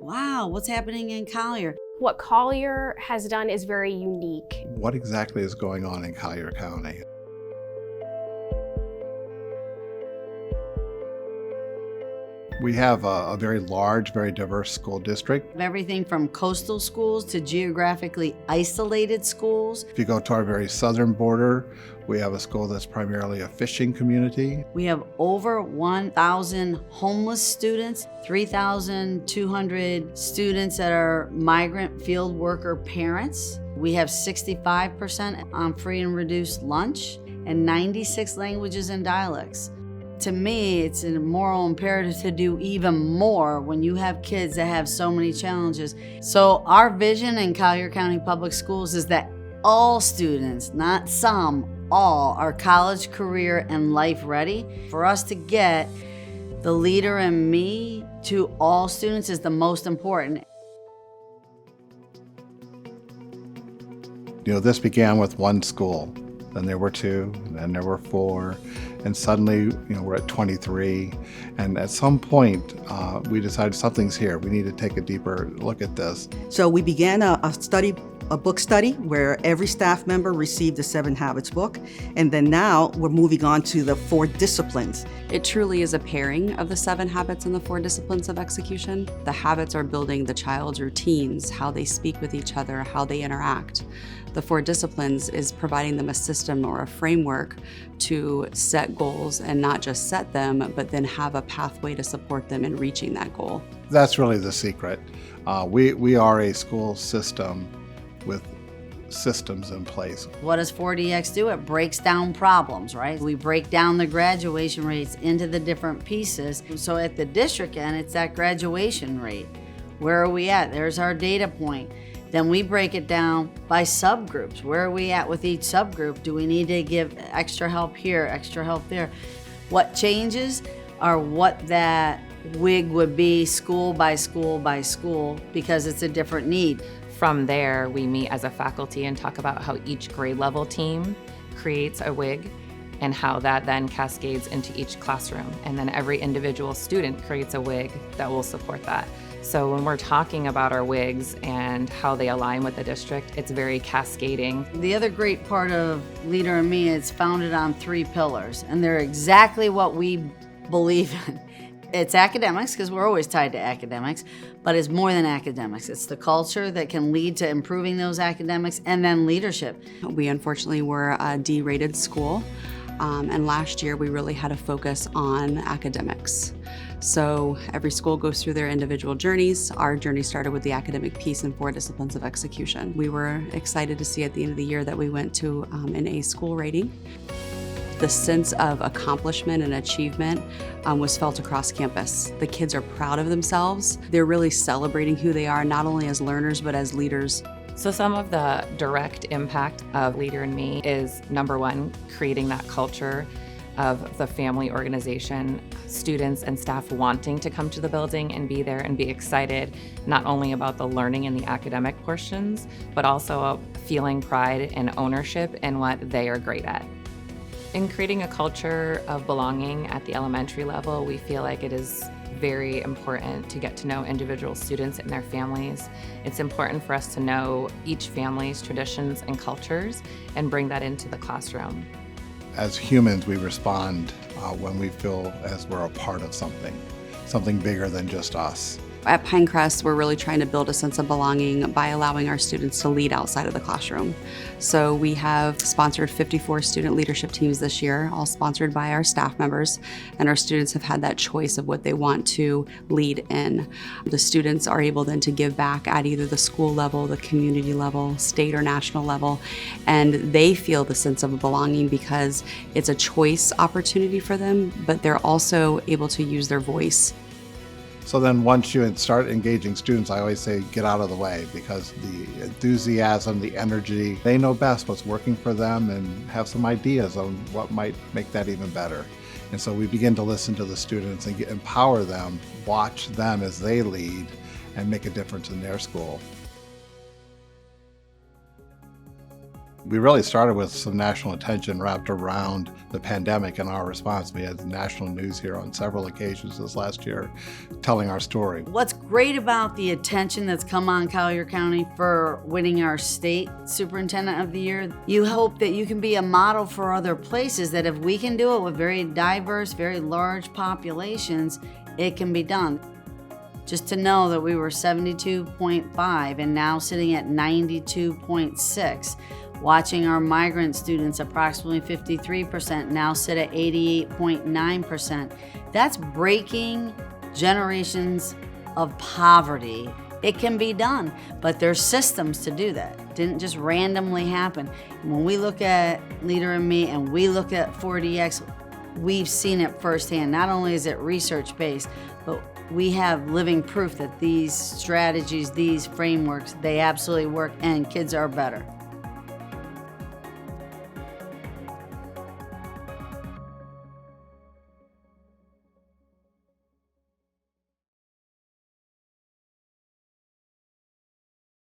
Wow, what's happening in Collier? What Collier has done is very unique. What exactly is going on in Collier County? We have a very large, very diverse school district. Everything from coastal schools to geographically isolated schools. If you go to our very southern border, we have a school that's primarily a fishing community. We have over 1,000 homeless students, 3,200 students that are migrant field worker parents. We have 65% on free and reduced lunch and 96 languages and dialects. To me, it's a moral imperative to do even more when you have kids that have so many challenges. So our vision in Collier County Public Schools is that all students, not some, all, are college, career, and life ready. For us to get the leader in me to all students is the most important. You know, this began with one school, then there were two, then there were four, and suddenly, we're at 23. And at some point, we decided something's here. We need to take a deeper look at this. So we began a book study where every staff member received the 7 Habits book. And then now we're moving on to the 4 disciplines. It truly is a pairing of the 7 habits and the 4 disciplines of execution. The habits are building the child's routines, how they speak with each other, how they interact. The 4 disciplines is providing them a system or a framework to set goals and not just set them, but then have a pathway to support them in reaching that goal. That's really the secret. We are a school system with systems in place. What does 4DX do? It breaks down problems, right? We break down the graduation rates into the different pieces. So at the district end, it's that graduation rate. Where are we at? There's our data point. Then we break it down by subgroups. Where are we at with each subgroup? Do we need to give extra help here, extra help there? What changes are what that WIG would be school by school by school because it's a different need. From there, we meet as a faculty and talk about how each grade level team creates a WIG and how that then cascades into each classroom. And then every individual student creates a WIG that will support that. So when we're talking about our WIGs and how they align with the district, it's very cascading. The other great part of Leader in Me is founded on 3 pillars, and they're exactly what we believe in. It's academics, because we're always tied to academics, but it's more than academics. It's the culture that can lead to improving those academics, and then leadership. We unfortunately were a D-rated school, and last year we really had a focus on academics. So every school goes through their individual journeys. Our journey started with the academic piece and 4 disciplines of execution. We were excited to see at the end of the year that we went to an A school rating. The sense of accomplishment and achievement was felt across campus. The kids are proud of themselves. They're really celebrating who they are, not only as learners, but as leaders. So some of the direct impact of Leader in Me is, number 1, creating that culture of the family organization, students and staff wanting to come to the building and be there and be excited, not only about the learning and the academic portions, but also feeling pride and ownership in what they are great at. In creating a culture of belonging at the elementary level, we feel like it is very important to get to know individual students and their families. It's important for us to know each family's traditions and cultures and bring that into the classroom. As humans, we respond when we feel as we're a part of something bigger than just us. At Pinecrest, we're really trying to build a sense of belonging by allowing our students to lead outside of the classroom. So we have sponsored 54 student leadership teams this year, all sponsored by our staff members, and our students have had that choice of what they want to lead in. The students are able then to give back at either the school level, the community level, state or national level, and they feel the sense of belonging because it's a choice opportunity for them, but they're also able to use their voice. So then once you start engaging students, I always say get out of the way, because the enthusiasm, the energy, they know best what's working for them and have some ideas on what might make that even better. And so we begin to listen to the students and empower them, watch them as they lead and make a difference in their school. We really started with some national attention wrapped around the pandemic and our response. We had national news here on several occasions this last year telling our story. What's great about the attention that's come on Collier County for winning our state superintendent of the year, you hope that you can be a model for other places, that if we can do it with very diverse, very large populations, it can be done. Just to know that we were 72.5 and now sitting at 92.6. Watching our migrant students, approximately 53%, now sit at 88.9%. That's breaking generations of poverty. It can be done, but there's systems to do that. It didn't just randomly happen. When we look at Leader in Me and we look at 4DX, we've seen it firsthand. Not only is it research-based, but we have living proof that these strategies, these frameworks, they absolutely work and kids are better.